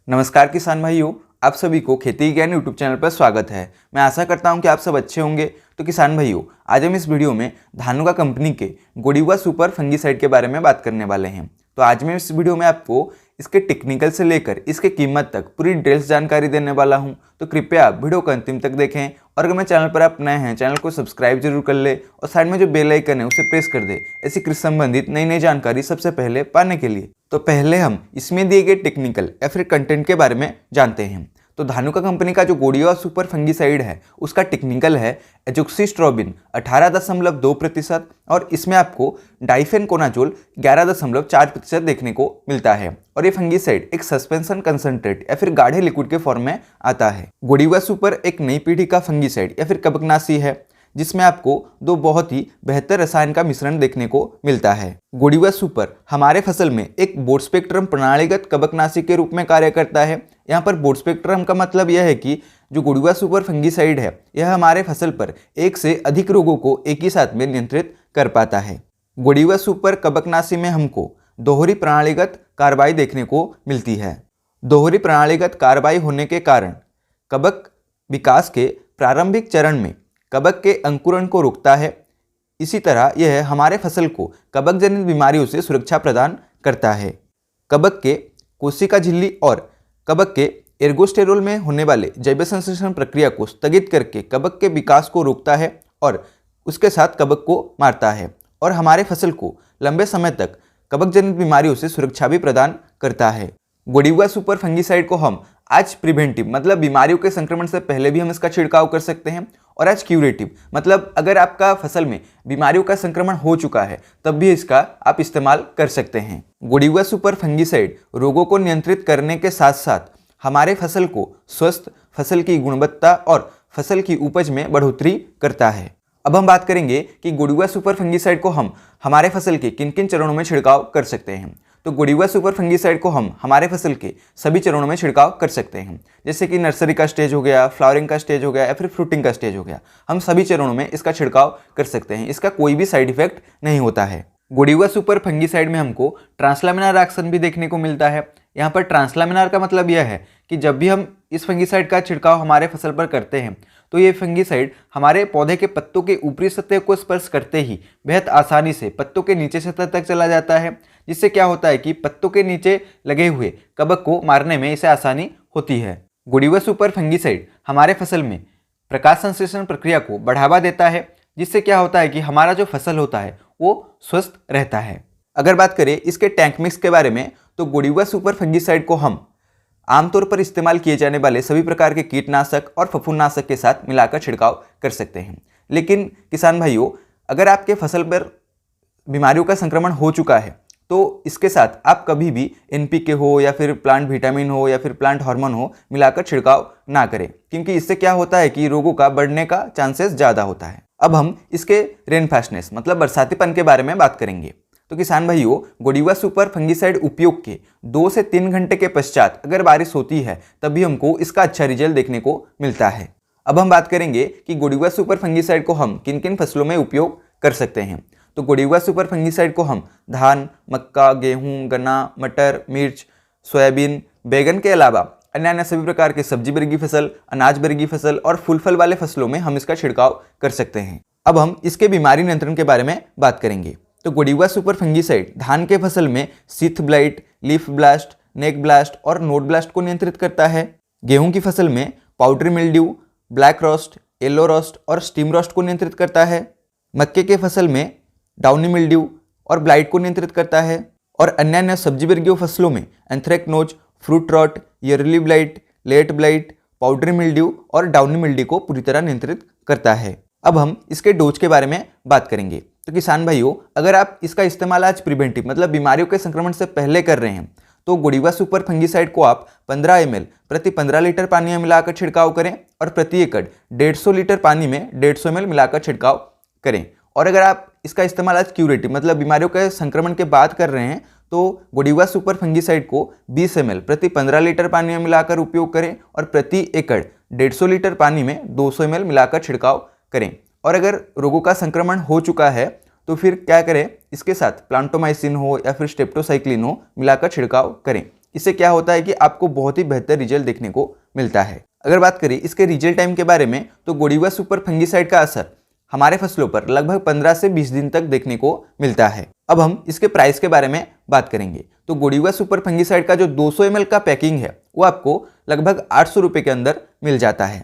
नमस्कार किसान भाइयों, आप सभी को खेती ज्ञान यूट्यूब चैनल पर स्वागत है। मैं आशा करता हूं कि आप सब अच्छे होंगे। तो किसान भाइयों, आज हम इस वीडियो में धानुका कंपनी के गोडिवा सुपर फंगीसाइड के बारे में बात करने वाले हैं। तो आज मैं इस वीडियो में आपको इसके टेक्निकल से लेकर इसके कीमत तक पूरी डिटेल्स जानकारी देने वाला हूं। तो कृपया आप वीडियो को अंतिम तक देखें और अगर मेरे चैनल पर आप नए हैं, चैनल को सब्सक्राइब जरूर कर ले और साइड में जो बेल आइकन है उसे प्रेस कर दे ऐसी कृषि संबंधित नई नई जानकारी सबसे पहले पाने के लिए। तो पहले हम इसमें दिए गए टेक्निकल या फिर कंटेंट के बारे में जानते हैं। तो धानुका कंपनी का जो गोडिवा सुपर फंगीसाइड है उसका टेक्निकल है एजोक्सिस्ट्रोबिन 18.2% और इसमें आपको डाइफेनकोनाजोल 11.4% देखने को मिलता है। और ये फंगीसाइड एक सस्पेंशन कंसंट्रेट या फिर गाढ़े लिक्विड के फॉर्म में आता है। गोडिवा सुपर एक नई पीढ़ी का फंगीसाइड या फिर कवकनाशी है जिसमें आपको दो बहुत ही बेहतर रसायन का मिश्रण देखने को मिलता है। गोडिवा सुपर हमारे फसल में एक ब्रॉड स्पेक्ट्रम प्रणालीगत कवकनाशी के रूप में कार्य करता है। यहाँ पर ब्रॉड स्पेक्ट्रम का मतलब यह है कि जो गोडिवा सुपर फंगीसाइड है यह हमारे फसल पर एक से अधिक रोगों को एक ही साथ में नियंत्रित कर पाता है। गोडिवा सुपर कवकनाशी में हमको दोहरी प्रणालीगत कार्रवाई देखने को मिलती है। दोहरी प्रणालीगत कार्रवाई होने के कारण कवक विकास के प्रारंभिक चरण में कवक के अंकुरण को रोकता है। इसी तरह यह हमारे फसल को कवक जनित बीमारियों से सुरक्षा प्रदान करता है। कवक के कोशिका झिल्ली और कवक के एर्गोस्टेरोल में होने वाले जैव संश्लेषण प्रक्रिया को स्थगित करके कवक के विकास को रोकता है और उसके साथ कवक को मारता है और हमारे फसल को लंबे समय तक कवक जनित बीमारियों से सुरक्षा भी प्रदान करता है। गोडिवा सुपर फंगीसाइड को हम आज प्रिवेंटिव मतलब बीमारियों के संक्रमण से पहले भी हम इसका छिड़काव कर सकते हैं और आज क्यूरेटिव मतलब अगर आपका फसल में बीमारियों का संक्रमण हो चुका है तब भी इसका आप इस्तेमाल कर सकते हैं। गोडिवा सुपर फंगीसाइड रोगों को नियंत्रित करने के साथ साथ हमारे फसल को स्वस्थ, फसल की गुणवत्ता और फसल की उपज में बढ़ोतरी करता है। अब हम बात करेंगे कि गोडिवा सुपर फंगीसाइड को हम हमारे फसल के किन किन चरणों में छिड़काव कर सकते हैं। तो गोडिवा सुपर फंगीसाइड को हम हमारे फसल के सभी चरणों में छिड़काव कर सकते हैं, जैसे कि नर्सरी का स्टेज हो गया, फ्लावरिंग का स्टेज हो गया या फिर फ्रूटिंग का स्टेज हो गया। हम सभी चरणों में इसका छिड़काव कर सकते हैं। इसका कोई भी साइड इफेक्ट नहीं होता है। गोडिवा सुपर फंगीसाइड में हमको ट्रांसलामिनार एक्शन भी देखने को मिलता है। यहाँ पर ट्रांसलामिनार का मतलब यह है कि जब भी हम इस फंगीसाइड का छिड़काव हमारे फसल पर करते हैं तो ये फंगीसाइड हमारे पौधे के पत्तों के ऊपरी सतह को स्पर्श करते ही बेहद आसानी से पत्तों के नीचे सतह तक चला जाता है, जिससे क्या होता है कि पत्तों के नीचे लगे हुए कवक को मारने में इसे आसानी होती है। गोडिवा सुपर फंगीसाइड हमारे फसल में प्रकाश संश्लेषण प्रक्रिया को बढ़ावा देता है, जिससे क्या होता है कि हमारा जो फसल होता है वो स्वस्थ रहता है। अगर बात करें इसके टैंक मिक्स के बारे में तो गोडिवा सुपर फंगीसाइड को हम आमतौर पर इस्तेमाल किए जाने वाले सभी प्रकार के कीटनाशक और फफूंदनाशक के साथ मिलाकर छिड़काव कर सकते हैं। लेकिन किसान भाइयों, अगर आपके फसल पर बीमारियों का संक्रमण हो चुका है तो इसके साथ आप कभी भी NPK हो या फिर प्लांट विटामिन हो या फिर प्लांट हार्मोन हो मिलाकर छिड़काव ना करें, क्योंकि इससे क्या होता है कि रोगों का बढ़ने का चांसेस ज़्यादा होता है। अब हम इसके रेन फास्टनेस मतलब बरसातीपन के बारे में बात करेंगे। तो किसान भाइयों, गोडिवा सुपर फंगीसाइड उपयोग के 2 से 3 घंटे के पश्चात अगर बारिश होती है तभी हमको इसका अच्छा रिजल्ट देखने को मिलता है। अब हम बात करेंगे कि गोडिवा सुपर फंगीसाइड को हम किन किन फसलों में उपयोग कर सकते हैं। तो गोडिवा सुपर फंगीसाइड को हम धान, मक्का, गेहूं, गन्ना, मटर, मिर्च, सोयाबीन, बैगन के अलावा अन्य अन्य सभी प्रकार के सब्जी वर्गीय फसल, अनाज वर्गीय फसल और फूल फल वाले फसलों में हम इसका छिड़काव कर सकते हैं। अब हम इसके बीमारी नियंत्रण के बारे में बात करेंगे। तो गोडिवा सुपर फंगीसाइड धान के फसल में सीथ ब्लाइट, लीफ ब्लास्ट, नेक ब्लास्ट और नोड ब्लास्ट को नियंत्रित करता है। गेहूं की फसल में powdery mildew, black roast, yellow roast और स्टीम रोस्ट को नियंत्रित करता है। मक्के के फसल में डाउनी मिल्ड्यू और ब्लाइट को नियंत्रित करता है और अन्य अन्य सब्जी वर्गीय फसलों में anthracnose, fruit rot, early blight, late blight, powdery mildew और डाउनी मिल्ड्यू को पूरी तरह नियंत्रित करता है। अब हम इसके डोज के बारे में बात करेंगे। तो किसान भाइयों, अगर आप इसका इस्तेमाल आज प्रिवेंटिव मतलब बीमारियों के संक्रमण से पहले कर रहे हैं तो गोडिवा सुपर फंगीसाइड को आप 15 ml प्रति 15 लीटर पानी में मिलाकर छिड़काव करें और प्रति एकड़ 150 लीटर पानी में 150 ml मिलाकर छिड़काव करें। और अगर आप इसका इस्तेमाल आज क्यूरेटिव मतलब बीमारियों के संक्रमण के बाद कर रहे हैं तो गोडिवा सुपर फंगीसाइड को 20 ml प्रति 15 लीटर पानी में मिलाकर उपयोग करें और प्रति एकड़ 150 लीटर पानी में 200 ml मिलाकर छिड़काव करें। और अगर रोगों का संक्रमण हो चुका है तो फिर क्या करें, इसके साथ प्लांटोमाइसिन हो या फिर स्टेप्टोसाइक्लिन हो मिलाकर छिड़काव करें, इससे क्या होता है कि आपको बहुत ही बेहतर रिजल्ट देखने को मिलता है। अगर बात करें इसके रिजल्ट टाइम के बारे में, तो गोडिवा सुपर फंगीसाइड का असर हमारे फसलों पर लगभग 15 से 20 दिन तक देखने को मिलता है। अब हम इसके प्राइस के बारे में बात करेंगे। तो गोडिवा सुपर फंगीसाइड का जो 200 ml का पैकिंग है वो आपको लगभग 800 रुपये के अंदर मिल जाता है।